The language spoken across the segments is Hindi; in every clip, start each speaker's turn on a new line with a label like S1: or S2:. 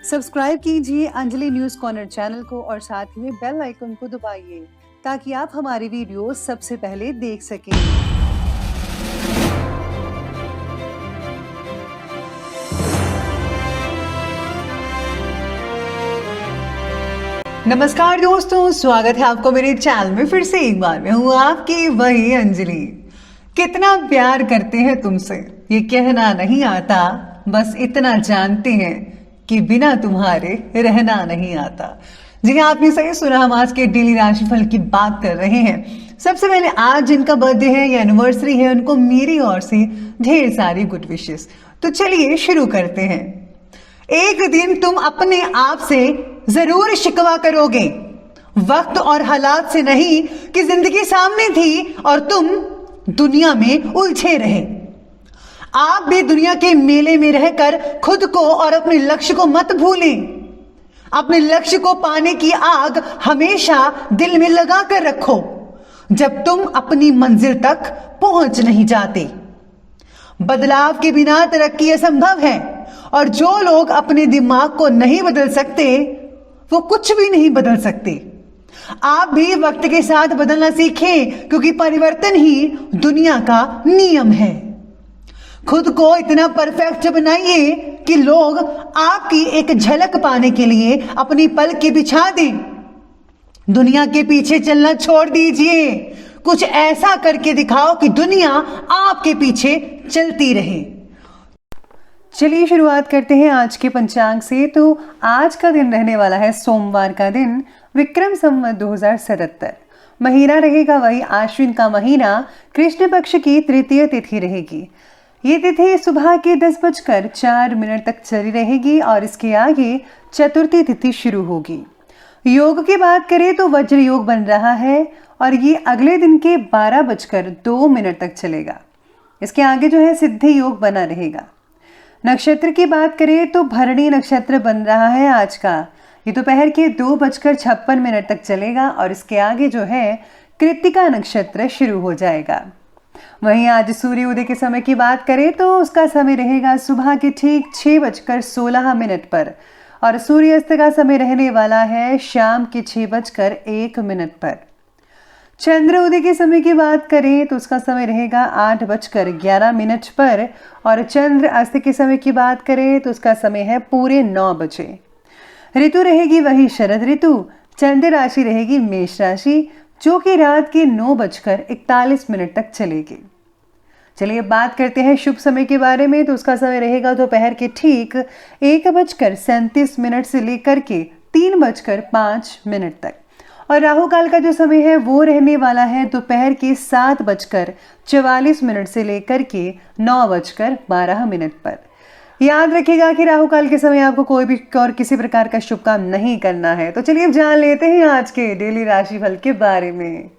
S1: सब्सक्राइब कीजिए अंजलि न्यूज कॉर्नर चैनल को और साथ ही में बेल आइकन को दबाइए ताकि आप हमारी वीडियो सबसे पहले देख सकें। नमस्कार दोस्तों, स्वागत है आपको मेरे चैनल में फिर से एक बार। मैं हूँ आपकी वही अंजलि। कितना प्यार करते हैं तुमसे ये कहना नहीं आता, बस इतना जानते हैं कि बिना तुम्हारे रहना नहीं आता। जी हाँ, आपने सही सुना। हम आज के डेली राशिफल की बात कर रहे हैं। सबसे पहले आज जिनका बर्थडे है या एनिवर्सरी है उनको मेरी ओर से ढेर सारी गुड विशेस। तो चलिए शुरू करते हैं। एक दिन तुम अपने आप से जरूर शिकवा करोगे, वक्त और हालात से नहीं कि जिंदगी सामने थी और तुम दुनिया में उलझे रहे। आप भी दुनिया के मेले में रहकर खुद को और अपने लक्ष्य को मत भूलें। अपने लक्ष्य को पाने की आग हमेशा दिल में लगा कर रखो जब तुम अपनी मंजिल तक पहुंच नहीं जाते। बदलाव के बिना तरक्की असंभव है और जो लोग अपने दिमाग को नहीं बदल सकते वो कुछ भी नहीं बदल सकते। आप भी वक्त के साथ बदलना सीखें, क्योंकि परिवर्तन ही दुनिया का नियम है। खुद को इतना परफेक्ट बनाइए कि लोग आपकी एक झलक पाने के लिए अपनी पलकें बिछा दें। दुनिया के पीछे चलना छोड़ दीजिए, कुछ ऐसा करके दिखाओ कि दुनिया आपके पीछे चलती रहे। चलिए शुरुआत करते हैं आज के पंचांग से। तो आज का दिन रहने वाला है सोमवार का दिन, विक्रम संवत 2077। महीना रहेगा वही आश्विन का महीना, कृष्ण पक्ष की तृतीय तिथि रहेगी। ये तिथि सुबह के 10:04 तक चली रहेगी और इसके आगे चतुर्थी तिथि शुरू होगी। योग की बात करें तो वज्र योग बन रहा है और ये अगले दिन के 12:02 तक चलेगा। इसके आगे जो है सिद्धि योग बना रहेगा। नक्षत्र की बात करें तो भरणी नक्षत्र बन रहा है आज का। ये दोपहर के 2:56 तक चलेगा और इसके आगे जो है कृत्तिका नक्षत्र शुरू हो जाएगा। वहीं आज सूर्य उदय के समय की बात करें तो उसका समय रहेगा सुबह के ठीक 6:16 पर और सूर्यास्त का समय रहने वाला है शाम के 6:01 पर। चंद्र उदय के समय की बात करें तो उसका समय रहेगा 8:11 पर और चंद्र अस्त के समय की बात करें तो उसका समय है पूरे 9 बजे। ऋतु रहेगी वही शरद ऋतु। चंद्र राशि रहेगी मेष राशि, जो कि रात के 9:41 तक चलेगी। चलिए बात करते हैं शुभ समय के बारे में। तो उसका समय रहेगा दोपहर के ठीक 1:37 से लेकर के 3:05 तक और राहु काल का जो समय है वो रहने वाला है दोपहर के 7:44 से लेकर के 9:12 पर। याद रखिएगा कि राहु काल के समय आपको कोई भी और किसी प्रकार का शुभ काम नहीं करना है। तो चलिए अब जान लेते हैं आज के डेली राशिफल के बारे में।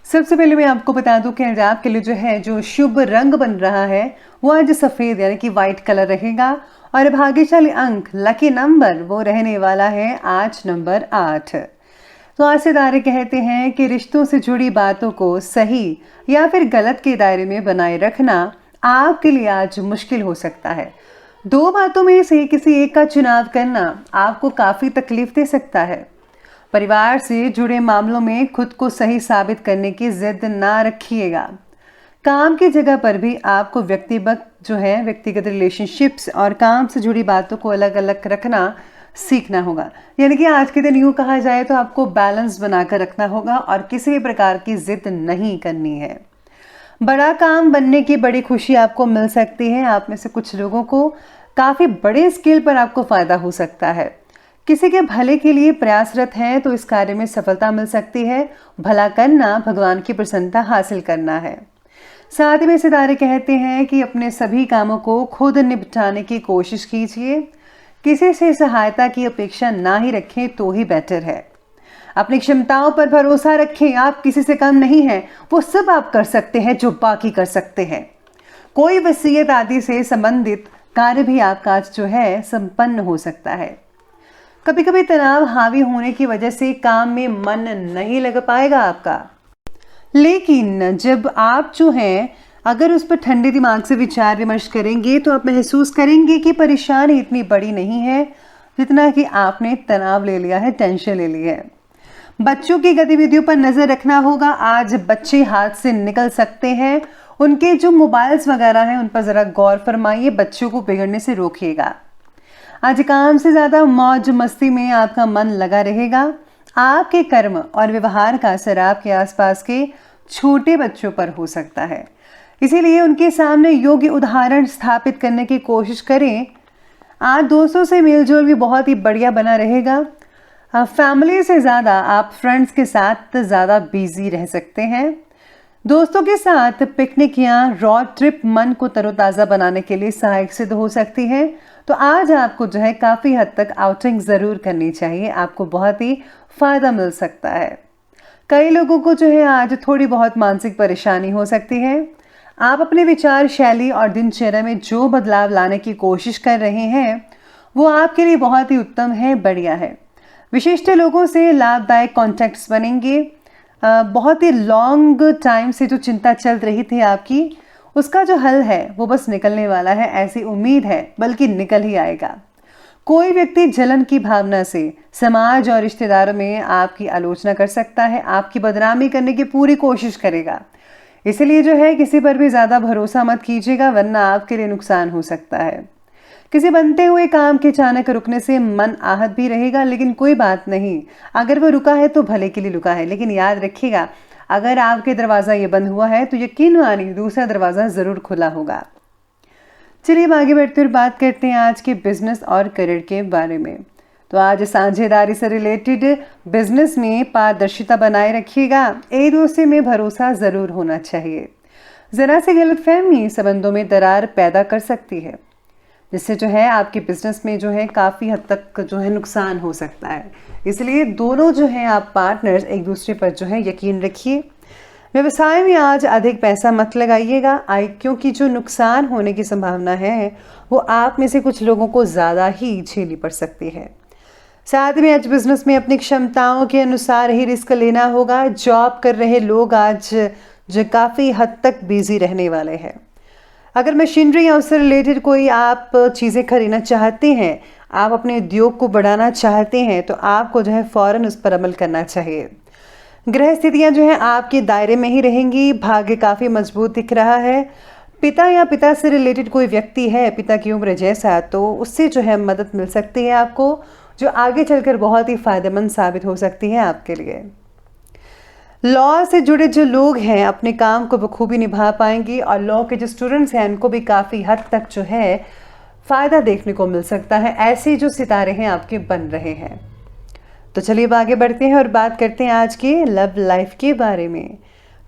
S1: सबसे पहले मैं आपको बता दूं कि आज आपके लिए जो शुभ रंग बन रहा है वो आज सफेद यानी कि व्हाइट कलर रहेगा और भाग्यशाली अंक लकी नंबर वो रहने वाला है आज नंबर 8। तो आज सितारे कहते हैं कि रिश्तों से जुड़ी बातों को सही या फिर गलत के दायरे में बनाए रखना आपके लिए आज मुश्किल हो सकता है। दो बातों में से किसी एक का चुनाव करना आपको काफी तकलीफ दे सकता है। परिवार से जुड़े मामलों में खुद को सही साबित करने की जिद ना रखिएगा। काम की जगह पर भी आपको व्यक्तिगत रिलेशनशिप्स और काम से जुड़ी बातों को अलग अलग रखना सीखना होगा। यानी कि आज के दिन यूं कहा जाए तो आपको बैलेंस बनाकर रखना होगा और किसी भी प्रकार की जिद नहीं करनी है। बड़ा काम बनने की बड़ी खुशी आपको मिल सकती है। आप में से कुछ लोगों को काफी बड़े स्केल पर आपको फायदा हो सकता है। किसी के भले के लिए प्रयासरत हैं तो इस कार्य में सफलता मिल सकती है। भला करना भगवान की प्रसन्नता हासिल करना है। साथ में सितारे कहते हैं कि अपने सभी कामों को खुद निपटाने की कोशिश कीजिए। किसी से सहायता की अपेक्षा ना ही रखें तो ही बेटर है। अपनी क्षमताओं पर भरोसा रखें। आप किसी से कम नहीं हैं। वो सब आप कर सकते हैं जो बाकी कर सकते हैं। कोई वसीयत आदि से संबंधित कार्य भी आपका आज संपन्न हो सकता है। कभी कभी तनाव हावी होने की वजह से काम में मन नहीं लग पाएगा आपका, लेकिन जब आप अगर उस पर ठंडे दिमाग से विचार विमर्श करेंगे तो आप महसूस करेंगे कि परेशानी इतनी बड़ी नहीं है जितना कि आपने तनाव ले लिया है, टेंशन ले ली है। बच्चों की गतिविधियों पर नजर रखना होगा। आज बच्चे हाथ से निकल सकते हैं, उनके जो मोबाइल्स वगैरह हैं उन पर जरा गौर फरमाइए, बच्चों को बिगड़ने से रोकिएगा। आज काम से ज्यादा मौज मस्ती में आपका मन लगा रहेगा। आपके कर्म और व्यवहार का असर आपके आसपास के छोटे बच्चों पर हो सकता है, इसीलिए उनके सामने योग्य उदाहरण स्थापित करने की कोशिश करें। आज दोस्तों से मेलजोल भी बहुत ही बढ़िया बना रहेगा। फैमिली से ज़्यादा आप फ्रेंड्स के साथ ज़्यादा बिजी रह सकते हैं। दोस्तों के साथ पिकनिक या रोड ट्रिप मन को तरोताज़ा बनाने के लिए सहायक सिद्ध हो सकती है। तो आज आपको जो है काफ़ी हद तक आउटिंग ज़रूर करनी चाहिए, आपको बहुत ही फ़ायदा मिल सकता है। कई लोगों को जो है आज थोड़ी बहुत मानसिक परेशानी हो सकती है। आप अपने विचार शैली और दिनचर्या में जो बदलाव लाने की कोशिश कर रहे हैं वो आपके लिए बहुत ही उत्तम है, बढ़िया है। विशिष्ट लोगों से लाभदायक कॉन्टैक्ट्स बनेंगे। बहुत ही लॉन्ग टाइम से जो चिंता चल रही थी आपकी, उसका जो हल है वो बस निकलने वाला है, ऐसी उम्मीद है, बल्कि निकल ही आएगा। कोई व्यक्ति जलन की भावना से समाज और रिश्तेदारों में आपकी आलोचना कर सकता है, आपकी बदनामी करने की पूरी कोशिश करेगा। इसलिए जो है किसी पर भी ज़्यादा भरोसा मत कीजिएगा, वरना आपके लिए नुकसान हो सकता है। किसी बनते हुए काम के अचानक रुकने से मन आहत भी रहेगा, लेकिन कोई बात नहीं, अगर वो रुका है तो भले के लिए रुका है। लेकिन याद रखिएगा, अगर आपके दरवाज़ा ये बंद हुआ है तो यकीन मानिए दूसरा दरवाज़ा ज़रूर खुला होगा। चलिए अब आगे बढ़ते हुए बात करते हैं आज के बिजनेस और करियर के बारे में। तो आज साझेदारी से रिलेटेड बिजनेस में पारदर्शिता बनाए रखिएगा। एक दूसरे में भरोसा ज़रूर होना चाहिए। ज़रा सी गलतफहमी संबंधों में दरार पैदा कर सकती है, जिससे जो है आपके बिजनेस में जो है काफ़ी हद तक जो है नुकसान हो सकता है। इसलिए दोनों जो हैं आप पार्टनर्स एक दूसरे पर जो है यकीन रखिए। व्यवसाय में आज अधिक पैसा मत लगाइएगा, क्योंकि जो नुकसान होने की संभावना है वो आप में से कुछ लोगों को ज़्यादा ही झेलनी पड़ सकती है। साथ में आज बिजनेस में अपनी क्षमताओं के अनुसार ही रिस्क लेना होगा। जॉब कर रहे लोग आज जो काफ़ी हद तक बिजी रहने वाले हैं। अगर मशीनरी या उससे रिलेटेड कोई आप चीज़ें खरीदना चाहते हैं, आप अपने उद्योग को बढ़ाना चाहते हैं, तो आपको जो है फ़ौरन उस पर अमल करना चाहिए। ग्रह स्थितियाँ जो हैं आपके दायरे में ही रहेंगी। भाग्य काफ़ी मजबूत दिख रहा है। पिता या पिता से रिलेटेड कोई व्यक्ति है, पिता की उम्र जैसा, तो उससे जो है मदद मिल सकती है आपको, जो आगे चलकर बहुत ही फ़ायदेमंद साबित हो सकती है आपके लिए। लॉ से जुड़े जो लोग हैं अपने काम को बखूबी निभा पाएंगे, और लॉ के जो स्टूडेंट्स हैं उनको भी काफ़ी हद तक जो है फ़ायदा देखने को मिल सकता है। ऐसे जो सितारे हैं आपके बन रहे हैं। तो चलिए अब आगे बढ़ते हैं और बात करते हैं आज के लव लाइफ के बारे में।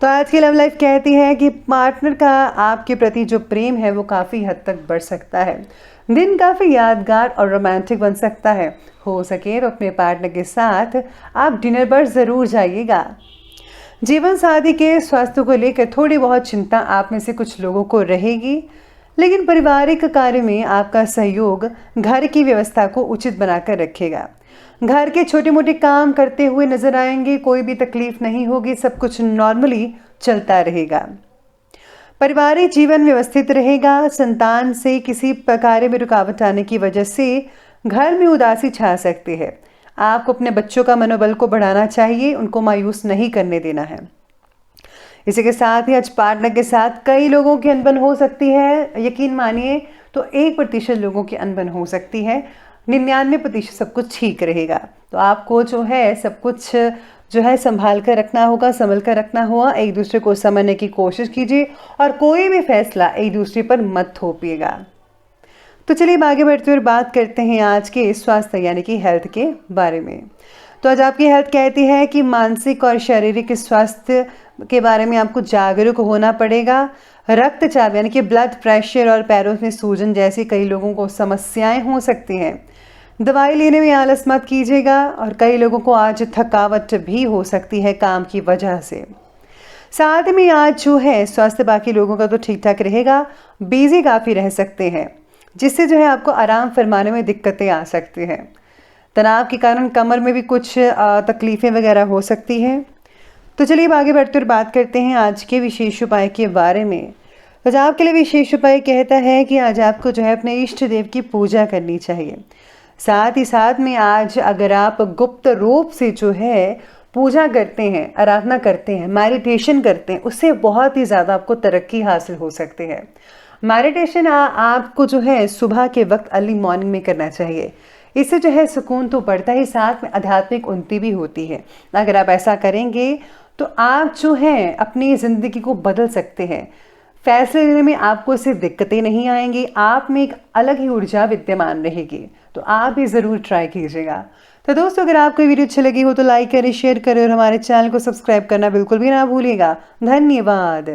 S1: तो आज की लव लाइफ कहती है कि पार्टनर का आपके प्रति जो प्रेम है वो काफ़ी हद तक बढ़ सकता है। दिन काफ़ी यादगार और रोमांटिक बन सकता है। हो सके तो अपने पार्टनर के साथ आप डिनर पर ज़रूर जाइएगा। जीवन साथी के स्वास्थ्य को लेकर थोड़ी बहुत चिंता आप में से कुछ लोगों को रहेगी, लेकिन पारिवारिक कार्य में आपका सहयोग घर की व्यवस्था को उचित बनाकर रखेगा। घर के छोटे मोटे काम करते हुए नजर आएंगे, कोई भी तकलीफ नहीं होगी, सब कुछ नॉर्मली चलता रहेगा। पारिवारिक जीवन व्यवस्थित रहेगा। संतान से किसी प्रकार में रुकावट आने की वजह से घर में उदासी छा सकती है। आपको अपने बच्चों का मनोबल को बढ़ाना चाहिए, उनको मायूस नहीं करने देना है। इसी के साथ ही आज पार्टनर के साथ कई लोगों की अनबन हो सकती है। यकीन मानिए तो 1% लोगों की अनबन हो सकती है, 99% सब कुछ ठीक रहेगा। तो आपको जो है सब कुछ जो है संभाल कर रखना होगा, संभल कर रखना होगा। एक दूसरे को समझने की कोशिश कीजिए और कोई भी फैसला एक दूसरे पर मत थोपिएगा। तो चलिए आगे बढ़ते हुए बात करते हैं आज के स्वास्थ्य यानी कि हेल्थ के बारे में। तो आज आपकी हेल्थ कहती है कि मानसिक और शारीरिक स्वास्थ्य के बारे में आपको जागरूक होना पड़ेगा। रक्तचाप यानी कि ब्लड प्रेशर और पैरों में सूजन जैसी कई लोगों को समस्याएं हो सकती हैं। दवाई लेने में आलस मत कीजिएगा, और कई लोगों को आज थकावट भी हो सकती है काम की वजह से। साथ में आज जो है स्वास्थ्य बाकी लोगों का तो ठीक ठाक रहेगा, बिजी काफ़ी रह सकते हैं, जिससे जो है आपको आराम फरमाने में दिक्कतें आ सकती हैं। तनाव के कारण कमर में भी कुछ तकलीफ़ें वगैरह हो सकती हैं। तो चलिए आगे बढ़ते हुए बात करते हैं आज के विशेष उपाय के बारे में। तो आज आपके लिए विशेष उपाय कहता है कि आज आपको जो है अपने इष्ट देव की पूजा करनी चाहिए। साथ ही साथ में आज अगर आप गुप्त रूप से जो है पूजा करते हैं, आराधना करते हैं, मेडिटेशन करते हैं, उससे बहुत ही ज़्यादा आपको तरक्की हासिल हो सकती है। मेडिटेशन आपको जो है सुबह के वक्त अर्ली मॉर्निंग में करना चाहिए। इससे जो है सुकून तो बढ़ता ही, साथ में आध्यात्मिक उन्नति भी होती है। अगर आप ऐसा करेंगे तो आप जो है अपनी ज़िंदगी को बदल सकते हैं। फैसले लेने में आपको इससे दिक्कतें नहीं आएंगी, आप में एक अलग ही ऊर्जा विद्यमान रहेगी। तो आप भी ज़रूर ट्राई कीजिएगा। तो दोस्तों, अगर आपको वीडियो अच्छी लगी हो तो लाइक करें, शेयर करें और हमारे चैनल को सब्सक्राइब करना बिल्कुल भी ना भूलिएगा। धन्यवाद।